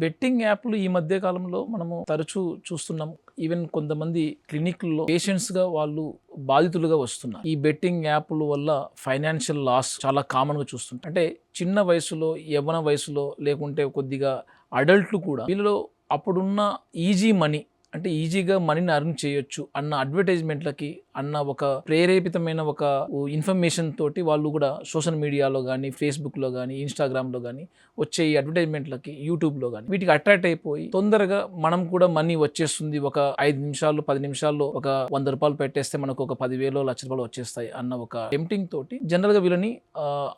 Betting యాప్లు ఈ మధ్య కాలంలో మనము తరచూ చూస్తున్నాం. ఈవెన్ కొంతమంది క్లినిక్లలో పేషెంట్స్గా వాళ్ళు బాధితులుగా వస్తున్నారు. ఈ బెట్టింగ్ యాప్ల వల్ల ఫైనాన్షియల్ లాస్ చాలా కామన్గా చూస్తుంటాం. అంటే చిన్న వయసులో, యవ్వన వయసులో, లేకుంటే కొద్దిగా అడల్ట్లు కూడా వీళ్ళలో అప్పుడున్న ఈజీ మనీ, అంటే ఈజీగా మనీని అర్న్ చేయొచ్చు అన్న అడ్వర్టైజ్మెంట్లకి, అన్న ఒక ప్రేరేపితమైన ఒక ఇన్ఫర్మేషన్ తోటి వాళ్ళు కూడా సోషల్ మీడియాలో కానీ, ఫేస్బుక్లో కానీ, ఇన్స్టాగ్రామ్లో కానీ వచ్చే ఈ అడ్వర్టైజ్మెంట్లకి, యూట్యూబ్లో కానీ వీటికి అట్రాక్ట్ అయిపోయి తొందరగా మనం కూడా మనీ వచ్చేస్తుంది, ఒక 5 నిమిషాలు 10 నిమిషాల్లో ఒక 100 రూపాయలు పెట్టేస్తే మనకు ఒక 10,000 లక్ష రూపాయలు వచ్చేస్తాయి అన్న ఒక టెంప్టింగ్ తోటి జనరల్గా వీళ్ళని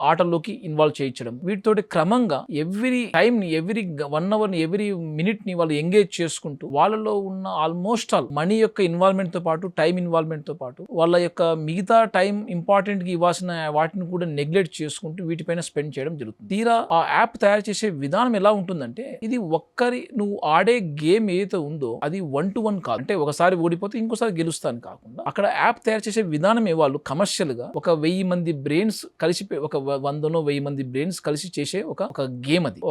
ఆటల్లోకి ఇన్వాల్వ్ చేయించడం. వీటితోటి క్రమంగా ఎవ్రీ టైంని, ఎవ్రీ 1 అవర్ని, ఎవ్రీ మినిట్ని వాళ్ళు ఎంగేజ్ చేసుకుంటూ వాళ్ళలో ఉన్న ఆల్మోస్ట్ ఆల్ మనీ యొక్క ఇన్వాల్వ్మెంట్ తో పాటు, టైం ఇన్వాల్వ్మెంట్ తో పాటు వాళ్ళ యొక్క మిగతా టైం ఇంపార్టెంట్ గా ఇవ్వాల్సిన వాటిని కూడా నెగ్లెక్ట్ చేసుకుంటూ వీటిపైన స్పెండ్ చేయడం జరుగుతుంది. తీరా ఆ యాప్ తయారు చేసే విధానం ఎలా ఉంటుందంటే, ఇది నువ్వు ఆడే గేమ్ ఏదైతే ఉందో అది 1-to-1 కాదు. అంటే ఒకసారి ఓడిపోతే ఇంకోసారి గెలుస్తాను కాకుండా, అక్కడ యాప్ తయారు చేసే విధానమే వాళ్ళు కమర్షియల్ గా ఒక 1000 మంది బ్రెయిన్స్ కలిసి, ఒక 100-1000 మంది బ్రెయిన్స్ కలిసి చేసే ఒక గేమ్ అది.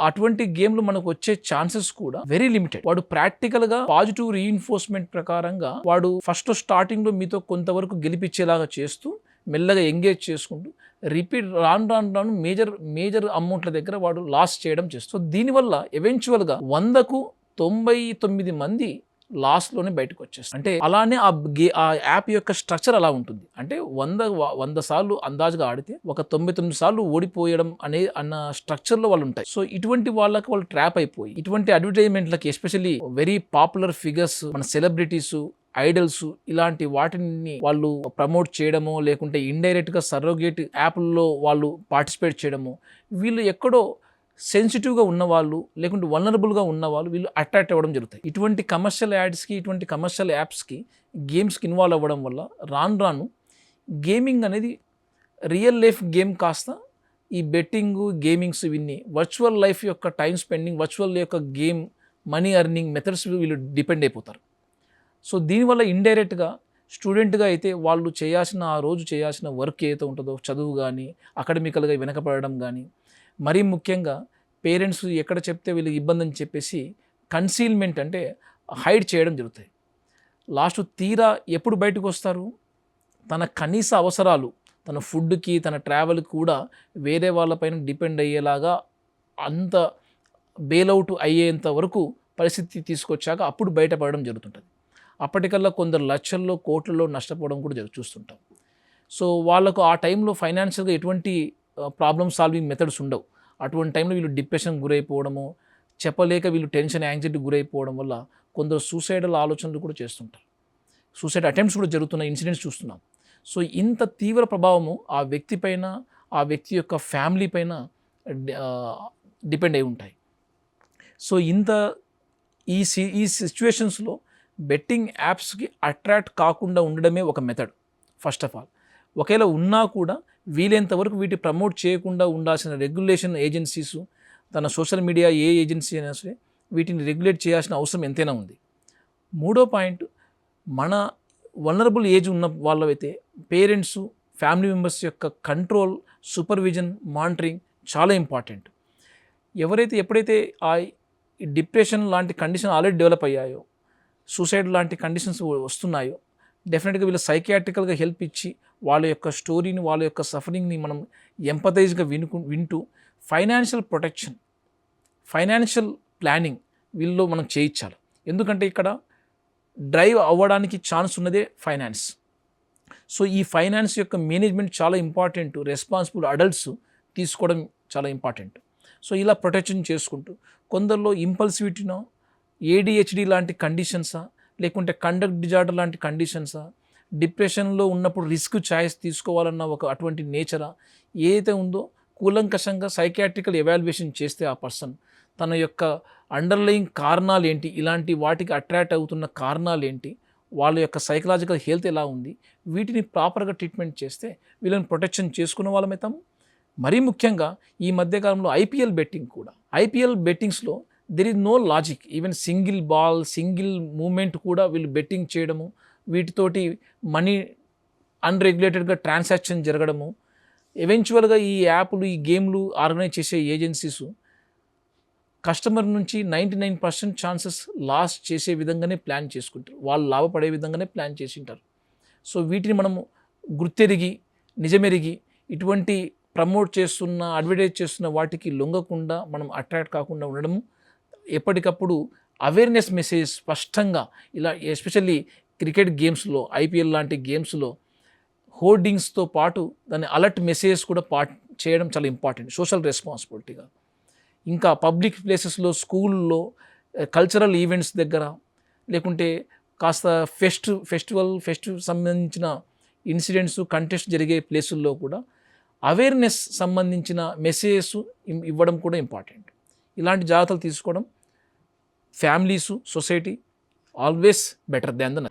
అటువంటి గేమ్లు మనకు వచ్చే ఛాన్సెస్ కూడా వెరీ లిమిటెడ్. వాడు ప్రాక్టికల్ గా పాజిటివ్ రీఇన్ఫోర్స్మెంట్ ప్రకారంగా వాడు ఫస్ట్ స్టార్టింగ్ లో మీతో కొంతవరకు గెలిపించేలాగా చేస్తూ మెల్లగా ఎంగేజ్ చేసుకుంటూ రిపీట్ రాను మేజర్ అమౌంట్ల దగ్గర వాడు లాస్ చేయడం చేస్తూ, దీనివల్ల ఎవెన్చువల్గా 100కు 99 మంది లాస్ట్లోనే బయటకు వచ్చేస్తారు. అంటే అలానే ఆ యాప్ యొక్క స్ట్రక్చర్ అలా ఉంటుంది. అంటే 100 సార్లు అందాజుగా ఆడితే ఒక 99 సార్లు ఓడిపోయడం అన్న స్ట్రక్చర్లో వాళ్ళు ఉంటాయి. సో ఇటువంటి వాళ్ళకి వాళ్ళు ట్రాప్ అయిపోయి ఇటువంటి అడ్వర్టైజ్మెంట్లకి, ఎస్పెషల్లీ వెరీ పాపులర్ ఫిగర్స్, మన సెలబ్రిటీస్, ఐడల్స్, ఇలాంటి వాటిని వాళ్ళు ప్రమోట్ చేయడము, లేకుంటే ఇండైరెక్ట్ గా సర్రోగేట్ యాప్ల్లో వాళ్ళు పార్టిసిపేట్ చేయడము, వీళ్ళు ఎక్కడో సెన్సిటివ్గా ఉన్నవాళ్ళు, లేకుంటే వల్నరబుల్గా ఉన్నవాళ్ళు వీళ్ళు అట్రాక్ట్ అవ్వడం జరుగుతాయి. ఇటువంటి కమర్షియల్ యాడ్స్కి, ఇటువంటి కమర్షియల్ యాప్స్కి, గేమ్స్కి ఇన్వాల్వ్ అవ్వడం వల్ల రాను గేమింగ్ అనేది రియల్ లైఫ్ గేమ్ కాస్త ఈ బెట్టింగ్, గేమింగ్స్ ఇవన్నీ వర్చువల్ లైఫ్ యొక్క టైం స్పెండింగ్, వర్చువల్ యొక్క గేమ్ మనీ ఎర్నింగ్ మెథడ్స్ వీళ్ళు డిపెండ్ అయిపోతారు. సో దీనివల్ల ఇండైరెక్ట్గా స్టూడెంట్గా అయితే వాళ్ళు ఆ రోజు చేయాల్సిన వర్క్ ఏదైతే ఉంటుందో, చదువు కానీ, అకాడమికల్గా వెనకపడడం కానీ, మరీ ముఖ్యంగా పేరెంట్స్ ఎక్కడ చెప్తే వీళ్ళకి ఇబ్బంది అని చెప్పేసి కన్సీల్మెంట్, అంటే హైడ్ చేయడం జరుగుతాయి. లాస్ట్ తీరా ఎప్పుడు బయటకు వస్తారు? తన కనీస అవసరాలు, తన ఫుడ్కి, తన ట్రావెల్కి కూడా వేరే వాళ్ళపైన డిపెండ్ అయ్యేలాగా అంత బెయిల్అవుట్ అయ్యేంత వరకు పరిస్థితి తీసుకొచ్చాక అప్పుడు బయటపడడం జరుగుతుంటుంది. అప్పటికల్లా కొందరు లక్షల్లో, కోట్లలో నష్టపోవడం కూడా చూస్తుంటాం. సో వాళ్ళకు ఆ టైంలో ఫైనాన్షియల్గా ఎటువంటి ప్రాబ్లమ్ సాల్వింగ్ మెథడ్స్ ఉండవు. అటువంటి టైంలో వీళ్ళు డిప్రెషన్ గురైపోవడము, చెప్పలేక వీళ్ళు టెన్షన్, యాంగ్జైటీ గురైపోవడం వల్ల కొందరు సూసైడల్ ఆలోచనలు కూడా చేస్తుంటారు. సూసైడ్ అటెంప్ట్స్ కూడా జరుగుతున్న ఇన్సిడెంట్స్ చూస్తున్నాం. సో ఇంత తీవ్ర ప్రభావము ఆ వ్యక్తి పైన, ఆ వ్యక్తి యొక్క ఫ్యామిలీ పైన డిపెండ్ అయి ఉంటాయి. సో ఈ సిచ్యువేషన్స్లో బెట్టింగ్ యాప్స్కి అట్రాక్ట్ కాకుండా ఉండడమే ఒక మెథడ్. ఫస్ట్ ఆఫ్ ఆల్, ఒకవేళ ఉన్నా కూడా వీలైనంత వరకు వీటి ప్రమోట్ చేయకుండా ఉండాల్సిన రెగ్యులేషన్ ఏజెన్సీస్, తన సోషల్ మీడియా ఏ ఏజెన్సీ అయినా సరే వీటిని రెగ్యులేట్ చేయాల్సిన అవసరం ఎంతైనా ఉంది. మూడో పాయింట్, మన వల్నరబుల్ ఏజ్ ఉన్న వాళ్ళైతే పేరెంట్స్, ఫ్యామిలీ మెంబర్స్ యొక్క కంట్రోల్, సూపర్విజన్, మానిటరింగ్ చాలా ఇంపార్టెంట్. ఎప్పుడైతే ఆ డిప్రెషన్ లాంటి కండిషన్ ఆల్రెడీ డెవలప్ అయ్యాయో, సూసైడ్ లాంటి కండిషన్స్ వస్తున్నాయో, డెఫినెట్గా వీళ్ళు సైకియాట్రికల్గా హెల్ప్ ఇచ్చి వాళ్ళ యొక్క స్టోరీని, వాళ్ళ యొక్క సఫరింగ్ని మనం ఎంపథైజ్గా వింటూ ఫైనాన్షియల్ ప్రొటెక్షన్, ఫైనాన్షియల్ ప్లానింగ్ వీళ్ళలో మనం చేయించాలి. ఎందుకంటే ఇక్కడ డ్రైవ్ అవ్వడానికి ఛాన్స్ ఉన్నదే ఫైనాన్స్. సో ఈ ఫైనాన్స్ యొక్క మేనేజ్మెంట్ చాలా ఇంపార్టెంట్. రెస్పాన్సిబుల్ అడల్ట్స్ తీసుకోవడం చాలా ఇంపార్టెంట్. సో ఇలా ప్రొటెక్షన్ చేసుకుంటూ కొందరిలో ఇంపల్సివిటీనో, ADHD లాంటి కండిషన్సా, లేకుంటే కండక్ట్ డిజార్డర్ లాంటి కండిషన్సా, డిప్రెషన్లో ఉన్నప్పుడు రిస్క్ ఛాయిస్ తీసుకోవాలన్న అటువంటి నేచరా ఏదైతే ఉందో కూలంకషంగా సైకియాట్రికల్ ఎవాల్యుయేషన్ చేస్తే ఆ పర్సన్ తన యొక్క అండర్లయింగ్ కారణాలు ఏంటి, ఇలాంటి వాటికి అట్రాక్ట్ అవుతున్న కారణాలు ఏంటి, వాళ్ళ యొక్క సైకలాజికల్ హెల్త్ ఎలా ఉంది, వీటిని ప్రాపర్గా ట్రీట్మెంట్ చేస్తే వీళ్ళని ప్రొటెక్షన్ చేసుకున్న వాళ్ళమవుతాము. మరీ ముఖ్యంగా ఈ మధ్యకాలంలో IPL బెట్టింగ్ కూడా, IPL బెట్టింగ్స్లో there is no logic. Even single ball, single moment కూడా వీళ్ళు బెట్టింగ్ చేయడము, వీటితోటి మనీ అన్రెగ్యులేటెడ్గా ట్రాన్సాక్షన్ జరగడము, ఎవెన్చువల్గా ఈ యాప్లు, ఈ గేమ్లు ఆర్గనైజ్ చేసే ఏజెన్సీస్ కస్టమర్ నుంచి 99% ఛాన్సెస్ లాస్ చేసే విధంగానే ప్లాన్ చేసుకుంటారు, వాళ్ళు లాభపడే విధంగానే ప్లాన్ చేసి ఉంటారు. సో వీటిని మనము గుర్తెరిగి నిజమెరిగి ఇటువంటి ప్రమోట్ చేస్తున్న అడ్వర్టైజ్ చేస్తున్న వాటికి లొంగకుండా మనం అట్రాక్ట్ కాకుండా ఉండడము, ఎప్పటికప్పుడు అవేర్నెస్ మెసేజ్ స్పష్టంగా ఇలా ఎస్పెషల్లీ క్రికెట్ గేమ్స్లో ఐపీఎల్ లాంటి గేమ్స్లో హోర్డింగ్స్తో పాటు దాని అలర్ట్ మెసేజ్ కూడా చేయడం చాలా ఇంపార్టెంట్ సోషల్ రెస్పాన్సిబిలిటీగా. ఇంకా పబ్లిక్ ప్లేసెస్లో స్కూల్లో కల్చరల్ ఈవెంట్స్ దగ్గర లేకుంటే కాస్త ఫెస్టివ్ సంబంధించిన ఇన్సిడెంట్స్ కంటెస్ట్ జరిగే ప్లేసుల్లో కూడా అవేర్నెస్ సంబంధించిన మెసేజెస్ ఇవ్వడం కూడా ఇంపార్టెంట్. ఇలాంటి జాగ్రత్తలు తీసుకోవడం families society always better than the